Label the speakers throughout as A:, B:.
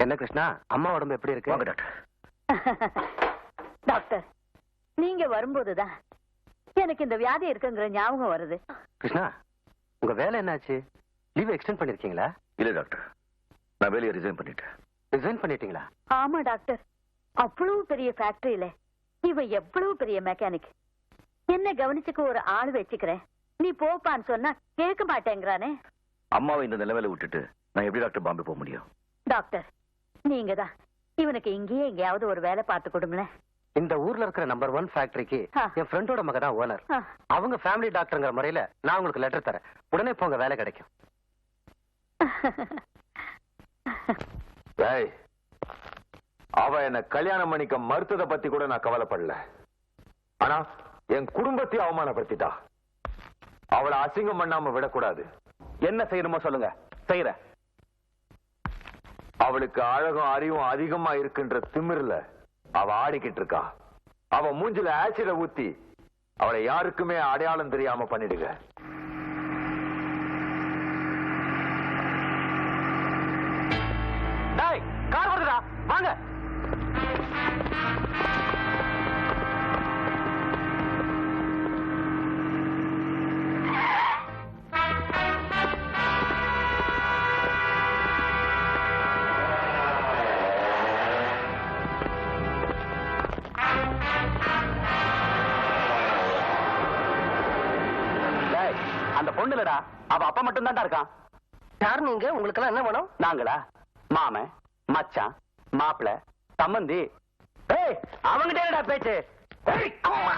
A: என்ன கிருஷ்ணா, அம்மா உடம்பு எப்படி இருக்கு?
B: டாக்டர்.
C: டாக்டர், நீங்க வரும்போதுதான் எனக்கு இந்த வியாதி இருக்குங்கிற ஞாபகம் வருது.
A: கிருஷ்ணா, உங்க வேலை என்னாச்சு? லீவ் எக்ஸ்டெண்ட் பண்ணிருக்கீங்களா?
B: இல்ல டாக்டர், நான் வேலையை ரிசைன் பண்ணிட்டேன்.
A: ரிசைன் பண்ணிட்டீங்களா?
C: ஆமா டாக்டர், அவ்வளவு பெரிய ஃபேக்டரியில இவ எவ்வளவு பெரிய மெக்கானிக். என்ன கவனிச்சுக்க ஒரு ஆள் வச்சுக்கிறேன், நீ போப்பான்னு சொன்னா கேட்க மாட்டேங்கிறானே.
B: அம்மாவை இந்த நிலைமையில விட்டுட்டு நான் எப்படி டாக்டர் பாம்பே போக முடியும்?
C: டாக்டர், நீங்க தான் இவனுக்கு இங்கேயே எங்கேயாவது ஒரு வேலை பார்த்து கொடுங்களேன்.
A: இந்த ஊர்ல இருக்கிற நம்பர் 1 ஃபேக்டரிக்கு என் ஃப்ரெண்டோட மக தான் ஓனர்.
C: ஆ.
A: அவங்க ஃபேமிலி டாக்டர்ங்கிற முறையில நான் உங்களுக்கு லெட்டர் தரேன். உடனே போங்க, வேலை கிடைக்கும்.
D: ஏய், அவ என்ன கல்யாணம் பண்ணிக்க மறுத்ததை பத்தி கூட நான் கவலைப்படல. ஆனா என் குடும்பத்தையும் அவமானப்படுத்திட்டா. அவளை அசிங்கம் பண்ணாம விடக்கூடாது.
A: என்ன செய்யணுமோ சொல்லுங்க, செய்யறேன்.
D: அவளுக்கு அழகும் அறிவும் அதிகமா இருக்குன்ற திமிர்ல அவ ஆடிக்கிட்டு இருக்கா. அவ மூஞ்சில ஆசிட ஊத்தி அவளை யாருக்குமே அடையாளம் தெரியாம பண்ணிடுங்க.
A: டேய், கார் வருதுடா, வாங்க. அந்த பொண்ணு இல்லடா, அவ அப்பா மட்டும் தான்டா இருக்கான்.
E: யார் நீங்க? உங்களுக்கு எல்லாம் என்ன வேணும்?
A: நாங்களா? மாமன், மச்சான், மாப்பிள, சம்பந்தி. ஏய், அவங்கிட்ட என்னடா பேச்சு? ஏய், அம்மா.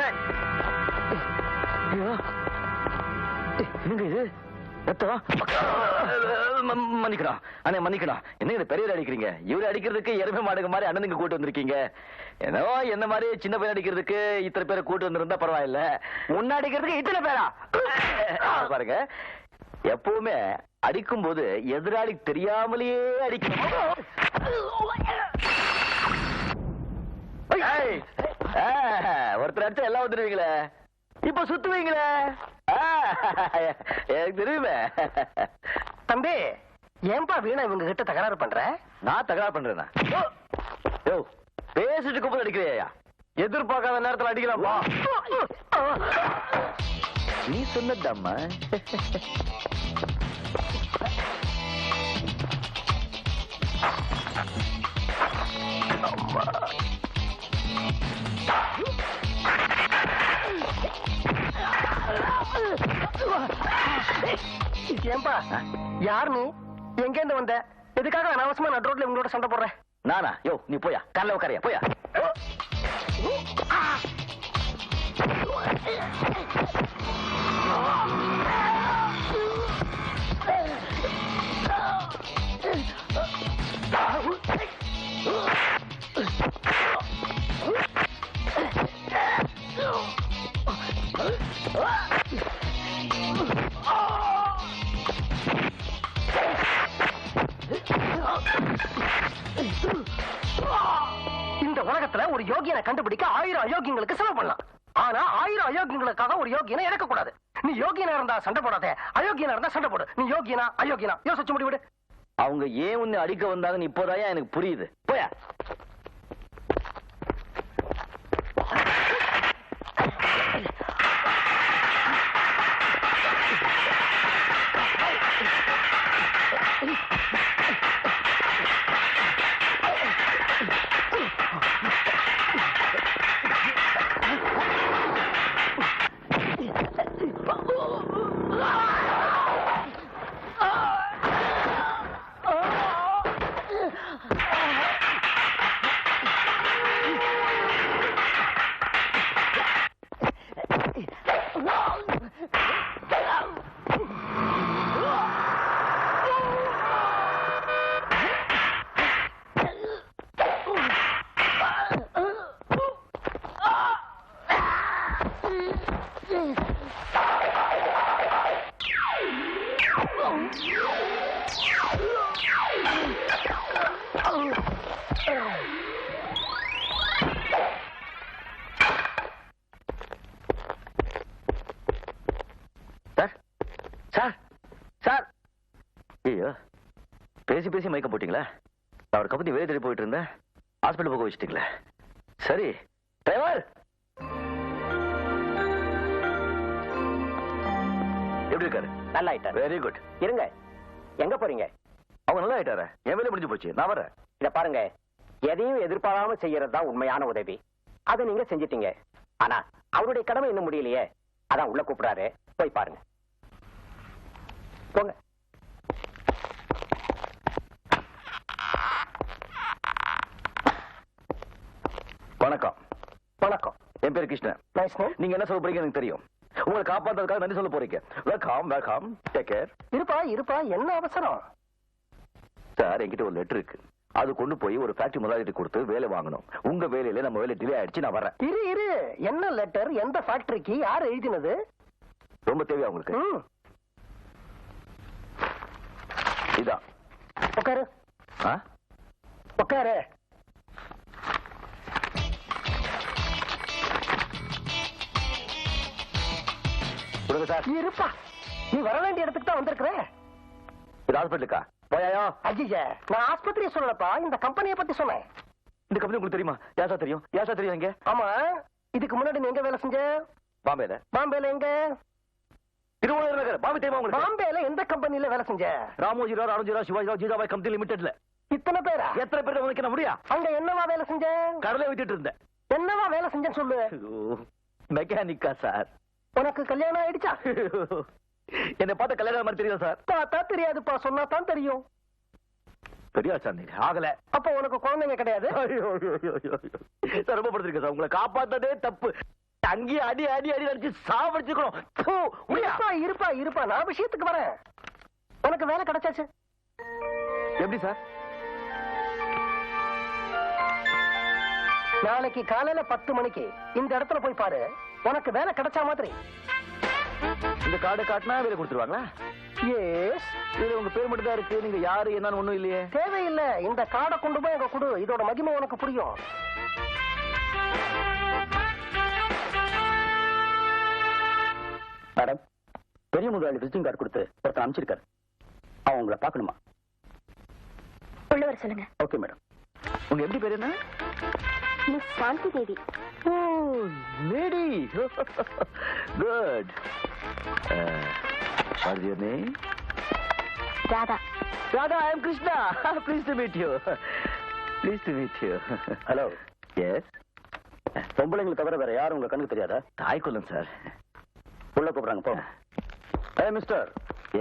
A: ஏய்.
B: என்னங்க இது? மன்னிக்கணும் அண்ணே, மன்னிக்கணும். என்ன பெரிய அடிக்கிறீங்க? இவரு அடிக்கிறதுக்கு எருமை மாடுங்க மாதிரி அண்ணனுங்க கூட்டு வந்திருக்கீங்க. ஏதோ என்ன மாதிரி சின்ன பேர் அடிக்கிறதுக்கு இத்தனை பேரை கூட்டு வந்திருந்தா பரவாயில்ல. முன்ன அடிக்கிறதுக்கு இத்தனை பேரா? பாருங்க, எப்பவுமே அடிக்கும் போது எதிராளி தெரியாமலேயே அடிக்கணும். ஒருத்தர் அடிச்சா எல்லாம் வந்துருவீங்களே, இப்ப சுத்துவீங்களே. எனக்கு தெரியுமே.
E: தம்பி, ஏன்பா வீணா இவங்க கிட்ட தகராறு பண்ற?
B: நான் தகராறு பண்றேனா? பேசிட்டு கூப்பிட்டு அடிக்கிறியா?
A: எதிர்பார்க்காத நேரத்தில் அடிக்கலாமா?
B: நீ சொன்னதம்மா.
E: ஏன்பா, யார் நீ? எங்க இருந்து வந்த? எதுக்காக அனாவசியமா நடு ரோட்ல இவங்களோட சண்டை போடுற?
B: நானா? யோ, நீ போயா, காலைல உட்காரியா, போயா.
E: இந்த உலகத்துல ஒரு யோகியனை கண்டுபிடிக்க 1000 அயோக்கியங்களுக்கு செலவு பண்ணலாம். ஆனா 1000 அயோக்கியங்களுக்காக ஒரு யோகியனை இறக்க கூடாது. நீ யோகியனா இருந்தா சண்டை போடாத, அயோக்கியனா இருந்தா சண்டை போடு. நீ யோகியனா அயோக்கியனா யோசிச்சு முடிவிடு.
B: அவங்க ஏன் உன்னை அடிக்க வந்தாங்கன்னு இப்போதான் எனக்கு புரியுது. போயா. ஐயோ, பேசி பேசி மயக்கம் போட்டீங்களா? நான் ஒரு கப்பத்தி வெளியே தேடி போயிட்டு இருந்தேன், ஹாஸ்பிட்டல் போக வச்சுட்டீங்களே. சரி டிரைவர், எப்படி இருக்காரு?
A: நல்லா ஆயிட்டாரு.
B: Very good.
A: இருங்க, எங்க போறீங்க?
B: அவங்க நல்லா ஆயிட்டாரு. என் வேலை முடிஞ்சு போச்சு, நான் வரேன்.
A: இத பாருங்க, எதையும் எதிர்பாராம செய்யறது தான் உண்மையான உதவி. அதை நீங்க செஞ்சிட்டீங்க. ஆனா அவருடைய கடமை இன்னும் முடியலையே. அதான் உள்ள கூப்பிடாரு, போய் பாருங்க. போங்க.
B: வணக்கம்.
E: வணக்கம்.
B: என் பேர் கிருஷ்ணன்.
E: Nice name.
B: நீங்க என்ன சொல்ல போறீங்க எனக்கு தெரியும். உங்களை காப்பாத்துறதுக்காக நன்றி சொல்ல போறீங்க. Welcome welcome, take care.
E: இருப்பா இருப்பா, என்ன அவசரம்?
B: சார், என்கிட்ட ஒரு லெட்டர் இருக்கு. அது கொண்டு போய் ஒரு ஃபேக்டரி முதலாளிட்டு கொடுத்து வேலை வாங்கணும். உங்க வேலையில நம்ம வேலை டிலே ஆயிடுச்சு, நான் வரேன்.
E: இரு இரு, என்ன லெட்டர், எந்த ஃபேக்டரிக்கு, யார் எழுதினது?
B: ரொம்ப தேவையா உங்களுக்கு? இதான்.
E: உட்காரு.
B: ஆ?
E: உட்காரு.
B: கொடுங்க சார்.
E: இருப்பா, நீ வர வேண்டிய இடத்துக்கு தான் வந்திருக்கிற.
B: இது ஹாஸ்பிட்டலுக்கா? போயாயோ?
E: அஜிஜே, நான் ஆஸ்பத்திரியை சொல்லலப்பா, இந்த கம்பெனியை பத்தி சொன்னேன்.
B: இந்த கம்பெனி உங்களுக்கு தெரியுமா? யாசா தெரியும்? யாசா தெரியும்? எங்க?
E: ஆமா, இதுக்கு முன்னாடி நீ எங்க வேலை செஞ்ச?
B: பாம்பேல.
E: பாம்பேல எங்க?
B: திருவள்ளூர் நகர். பாம்பே தெரியுமா உங்களுக்கு?
E: பாம்பேல எந்த கம்பெனில வேலை செஞ்ச?
B: ராமோஜிராவ், அருண்ஜிராவ், சிவாஜிராவ், ஜீஜாபாய் கம்பெனி லிமிடெட்ல.
E: இத்தனை பேரா?
B: எத்தனை பேர் உனக்கு என்ன முடியா?
E: அங்க என்னவா வேலை செஞ்ச?
B: கடலை விட்டுட்டு இருந்தேன்.
E: என்னவா வேலை செஞ்சேன்னு சொல்லு.
B: மெக்கானிக்கா சார்?
E: உனக்கு கல்யாணம் ஆயிடுச்சா?
B: என்ன பார்த்தா கல்யாணம் மாதிரி தெரியும் சார்?
E: பார்த்தா தெரியாதுப்பா, சொன்னா தான் தெரியும்.
B: பெரிய சார், நீங்க ஆகல.
E: அப்ப உனக்கு குழந்தைங்க கிடையாது?
B: சார், ரொம்ப படுத்திருக்கேன் சார். உங்களை காப்பாத்ததே தப்பு. அங்கேயே அடி அடி அடி அடிச்சு சாவடிச்சுக்கணும்.
E: இருப்பா இருப்பா இருப்பா, நான் விஷயத்துக்கு வரேன். உனக்கு வேலை கிடைச்சாச்சு.
B: எப்படி சார்?
E: நாளைக்கு காலையில 10 மணிக்கு இந்த இடத்துல போய் பாரு, உனக்கு வேலை கிடைச்சா மாதிரி.
B: இந்த கார்டு காட்டினா வேலை கொடுத்துருவாங்களா?
E: எஸ்.
B: இதுல உங்க பேர் மட்டும் தான் இருக்கு. நீங்க யாரு என்னன்னு ஒண்ணும் இல்லையே.
E: தேவையில்லை, இந்த கார்டை கொண்டு போய் அங்க கொடு. இதோட மகிமை உனக்கு புரியும்.
A: மேடம், பெரிய முதலாளி விசிட்டிங் கார்டு கொடுத்து ஒருத்தர் அனுப்பிச்சிருக்காரு. அவன் உங்களை பார்க்கணுமா?
C: உள்ள வர சொல்லுங்க.
A: Okay madam.
B: உங்க எப்படி பேர் என்ன?
C: Miss Shanti Devi.
B: Oh, lady. Good. What is your name?
C: Radha.
B: Radha, I am Krishna. Pleased to meet you. Pleased to meet you.
A: Hello.
B: Yes.
A: பொம்பளைங்களை தவிர வேற யாரும் உங்க கண்ணுக்கு தெரியாதா?
B: தாய் கொல்லம் சார்.
A: உள்ள கூப்பிடுறாங்க, போ. மிஸ்டர்.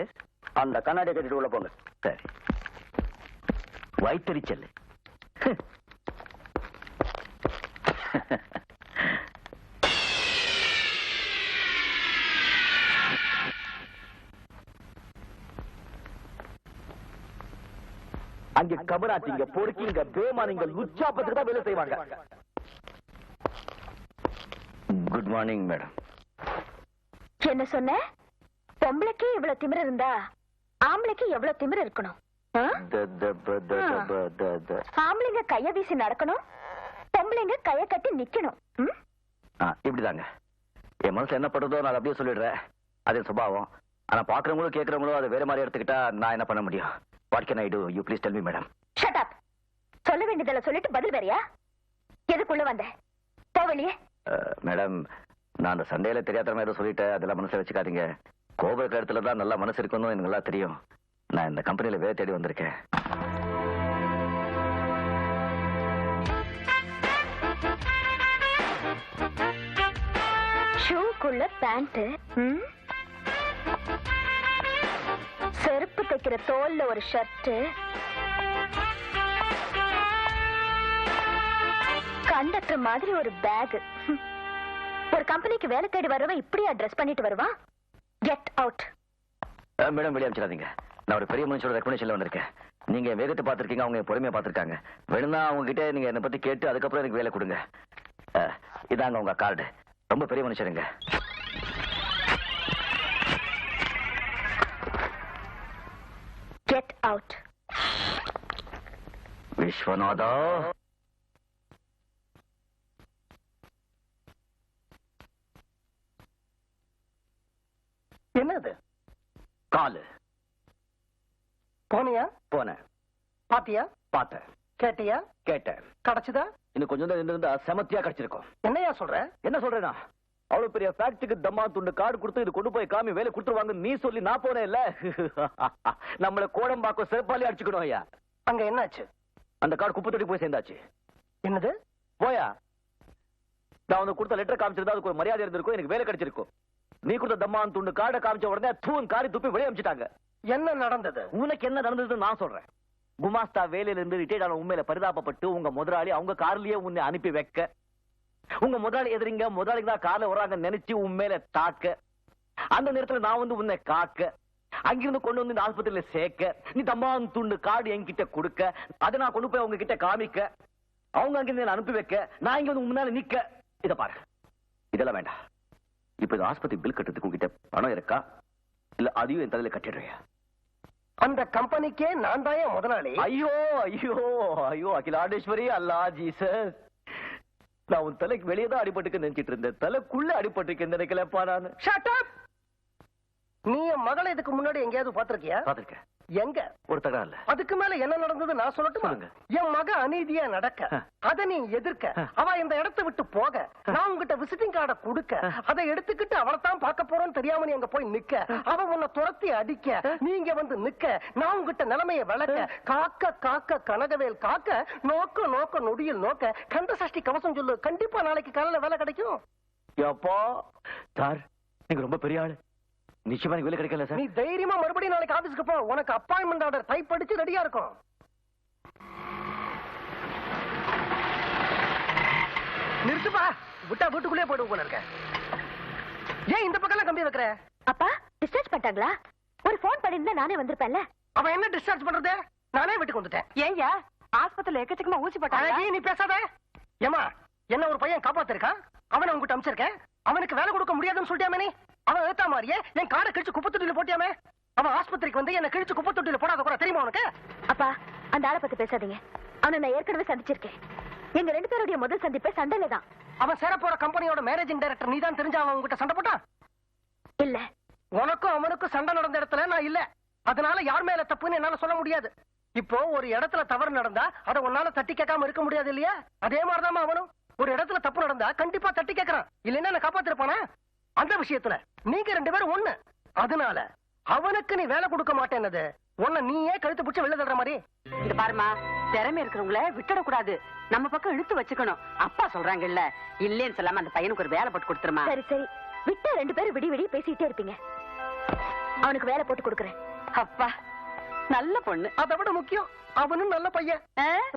B: எஸ்.
A: அந்த கண்ணாடியை கட்டிட்டு உள்ள போங்க.
B: சரி. வயிற்றறிச்சல். அங்க கபராட்டிங்க, பொறுக்கிங்க, பேமானிங்க, லுச்சாப்பத்துக்கு தான் வேலை செய்வாங்க. Good morning madam.
C: என்ன சொன்ன? பொம்பளைக்கு இவ்வளவு திமிரு இருந்தா ஆம்பளைக்கு எவ்வளவு திமிரு இருக்கணும்? ஆம்பளைங்க கைய வீசி நடக்கணும், பொம்பளைங்க கைய கட்டி நிக்கணும்.
B: இப்படிதாங்க என் மனசுல என்ன படுறதோ நான் அப்படியே சொல்லிடுறேன். அது என் சுபாவம். ஆனா பாக்குறவங்களும் கேட்கறவங்களும் அதை வேற மாதிரி எடுத்துக்கிட்டா நான் என்ன பண்ண முடியும்? What can I do? You please tell me, madam.
C: Shut up. சொல்ல வேண்டியதெல்லாம் சொல்லிட்டு பதில் வேறியா? எதுக்குள்ள வந்த? போ வெளியே.
B: மேடம், நான் அந்த சண்டையில தெரியாத ஏதோ சொல்லிட்டேன். அதெல்லாம் மனசுல வச்சுக்காதீங்க. கோபுர இடத்துல தான் நல்ல மனசு இருக்கணும் எனக்கு நல்லா தெரியும். நான் இந்த கம்பெனில வேலை தேடி வந்திருக்கேன்.
C: ஷூக்குள்ள பேண்ட், செருப்பு தைக்கிற தோல்ல ஒரு ஷர்ட், கண்டக்டர் மாதிரி ஒரு பேக். ஒரு கம்பெனிக்கு வேலை தேடி வரவன் இப்படியா ட்ரெஸ் பண்ணிட்டு வருவான்? Get out.
B: மேடம், வெளியே அனுப்பிச்சிடாதீங்க. நான் ஒரு பெரிய மனுஷோட ரெக்கமெண்டேஷன்ல வந்திருக்கேன். நீங்க என் வேகத்தை பார்த்திருக்கீங்க, அவங்க என் பொறுமையா பார்த்திருக்காங்க. வேணும்னா அவங்க கிட்ட நீங்க என்னை பத்தி கேட்டு அதுக்கப்புறம் எனக்கு வேலை கொடுங்க. இதாங்க உங்க கார்டு. ரொம்ப பெரிய மனுஷருங்க.
C: Get out.
B: விஸ்வநாதா.
E: என்னது?
B: காலு.
E: போனியா?
B: போனேன்.
E: பாத்தியா?
B: பார்த்தேன்.
E: கேட்டியா?
B: கேட்டேன்.
E: கிடைச்சதா?
B: இன்னும் கொஞ்சம் தான் இருந்தா செமத்தியா கிடைச்சிருக்கும்.
E: என்னையா சொல்ற?
B: என்ன சொல்றேனா, அவ்வளவு பெரிய ஃபேக்டரிக்கு தம்மா துண்டு கார்டு கொடுத்து இது கொண்டு போய் காமி வேலை கொடுத்துருவாங்க நீ சொல்லி நான் போனேன் இல்ல. நம்மள கோடம்பாக்கம் செருப்பாலே அடிச்சுக்கணும் ஐயா.
E: அங்க என்னாச்சு?
B: அந்த கார்டு குப்பை தொட்டி போய் சேர்ந்தாச்சு.
E: என்னது?
B: போயா, நான் உனக்கு கொடுத்த லெட்டர் காமிச்சிருந்தா அதுக்கு ஒரு மரியாதை இருந்திருக்கும், எனக்கு வேலை கிடைச்சிருக்கும். நீ கொடுத்த தம்மான் துண்டு கார்டை காமிச்ச உடனே தூண் காரி துப்பி வெளியே அமிச்சிட்டாங்க.
E: என்ன நடந்தது?
B: உனக்கு என்ன நடந்ததுன்னு நான் சொல்றேன். குமாஸ்தா வேலையில இருந்து ரிட்டையர்ட் ஆன உண்மையில பரிதாபப்பட்டு உங்க முதலாளி அவங்க கார்லயே உன்னை அனுப்பி வைக்க, உங்க முதலாளி எதிரிங்க முதலாளிக்கு தான் கார்ல வராங்க நினைச்சு உண்மையில தாக்க, அந்த நேரத்துல நான் வந்து உன்னை காக்க, அங்கிருந்து கொண்டு வந்து இந்த ஆஸ்பத்திரியில சேர்க்க, நீ தம்மான் துண்டு கார்டு என்கிட்ட கொடுக்க, அதை நான் கொண்டு போய் அவங்க கிட்ட காமிக்க, அவங்க அங்கிருந்து அனுப்பி வைக்க, நான் இங்க வந்து முன்னால நிக்க. இத பாரு, இதெல்லாம் வேண்டாம். இப்ப இந்த ஆஸ்பத்திரி பில் கட்டுறதுக்கு உங்ககிட்ட பணம் இருக்கா, இல்ல அதையும் என் தலையில கட்டிடுறியா?
E: அந்த கம்பெனிக்கே நான் தான் முதலாளி.
B: ஐயோ ஐயோ ஐயோ அகிலாண்டேஸ்வரி அல்லா ஜீசஸ், நான் உன் தலைக்கு வெளியே தான் அடிபட்டுக்கு நினைச்சிட்டு இருந்தேன், தலைக்குள்ள அடிபட்டுக்கு நினைக்கலப்பா நான்.
E: Shut up. நீ என் மகளை இதுக்கு முன்னாடி எங்கேயாவது பாத்திருக்கியா?
B: பாத்திருக்கேன்.
E: எங்க?
B: ஒரு தகவல் இல்ல.
E: அதுக்கு மேல என்ன நடந்தது நான் சொல்லட்டுமா?
B: சொல்லுங்க.
E: என் மக அநீதியா நடக்க, அத நீ எதிர்க்க, அவ இந்த இடத்தை விட்டு போக, நான் உங்ககிட்ட விசிட்டிங் கார்டை கொடுக்க, அதை எடுத்துக்கிட்டு அவளை தான் பார்க்க போறோன்னு தெரியாம நீ அங்க போய் நிக்க, அவ உன்னை துரத்தி அடிக்க, நீங்க வந்து நிக்க, நான் உங்ககிட்ட நிலைமைய விளக்க, காக்க காக்க கனகவேல் காக்க, நோக்க நோக்க நொடியில் நோக்க, கந்த சஷ்டி கவசம் சொல்லு, கண்டிப்பா நாளைக்கு காலையில வேலை கிடைக்கும்.
B: எப்பா சார், நீங்க ரொம்ப பெரிய ஆளு, நிச்சயமா எனக்கு வேலை கிடைக்கல சார்.
E: நீ தைரியமா மறுபடியும் நாளைக்கு ஆபீஸ்க்கு போ, உனக்கு அப்பாயின்மெண்ட் ஆர்டர் டைப் அடிச்சு ரெடியா இருக்கும். நிறுத்துப்பா, விட்டா வீட்டுக்குள்ளே போயிடு போல இருக்க. ஏன் இந்த பக்கம் கம்பி வைக்கிற?
C: அப்பா டிஸ்சார்ஜ் பண்ணிட்டாங்களா? ஒரு போன் பண்ணிருந்தா நானே வந்திருப்பேன்ல.
E: அவன் என்ன டிஸ்சார்ஜ் பண்றது? நானே வீட்டுக்கு வந்துட்டேன்.
C: ஏய்யா, ஆஸ்பத்திரியில எக்கச்சக்கமா ஊசி போட்டாங்க.
E: அழகி, நீ பேசாத. ஏமா, என்ன ஒரு பையன் காப்பாத்திருக்கான், அவனை உங்ககிட்ட அனுப்பிச்சிருக்கேன், அவனுக்கு வேலை கொடுக்க முடியாதுன்னு சொல்லிட்டாமே நீ. அவன் ஏத்தா மாதிரியே என் காடை கிழிச்சு குப்பை தொட்டியில போட்டியாமே. அவன் ஆஸ்பத்திரிக்கு வந்து என்ன கிழிச்சு குப்பை தொட்டியில போடாத கூட தெரியுமா உனக்கு?
C: அப்பா அந்த ஆளை பத்தி பேசாதீங்க, அவனை நான் ஏற்கனவே சந்திச்சிருக்கேன். எங்க ரெண்டு பேருடைய முதல் சந்திப்பே சண்டையில தான்.
E: அவன் சேர போற கம்பெனியோட மேனேஜிங் டைரக்டர் நீ தான் தெரிஞ்சா அவன் உங்ககிட்ட சண்டை போட்டான்?
C: இல்ல,
E: உனக்கும் அவனுக்கும் சண்டை நடந்த இடத்துல நான் இல்ல, அதனால யார் மேல தப்புன்னு என்னால சொல்ல முடியாது. இப்போ ஒரு இடத்துல தவறு நடந்தா அதை உன்னால தட்டி கேட்காம இருக்க முடியாது இல்லையா? அதே மாதிரிதான் அவனும் ஒரு இடத்துல தப்பு நடந்தா கண்டிப்பா தட்டி கேட்கறான், இல்லைன்னா நான் காப்பாத்திருப்பானா? அந்த விஷயத்துல நீங்க ரெண்டு பேரும் ஒண்ணு, அதனால அவனுக்கு நீ வேலை கொடுக்க மாட்டேன்னது உன்னை நீயே கழுத்து பிடிச்சு வெளில தள்ளுற மாதிரி.
F: இது பாருமா, திறமை இருக்கிறவங்கள விட்டுடக்கூடாது, நம்ம பக்கம் இழுத்து வச்சுக்கணும். அப்பா சொல்றாங்கல்ல, இல்லேன்னு சொல்லாம அந்த பையனுக்கு ஒரு வேலை போட்டு கொடுத்துருமா.
C: சரி சரி, விட்டா ரெண்டு பேரும் விடி விடி பேசிட்டே இருப்பீங்க. அவனுக்கு வேலை போட்டு கொடுக்கறேன்.
F: அப்பா நல்ல பொண்ணு.
E: அதை விட முக்கியம் அவனும் நல்ல பையன்.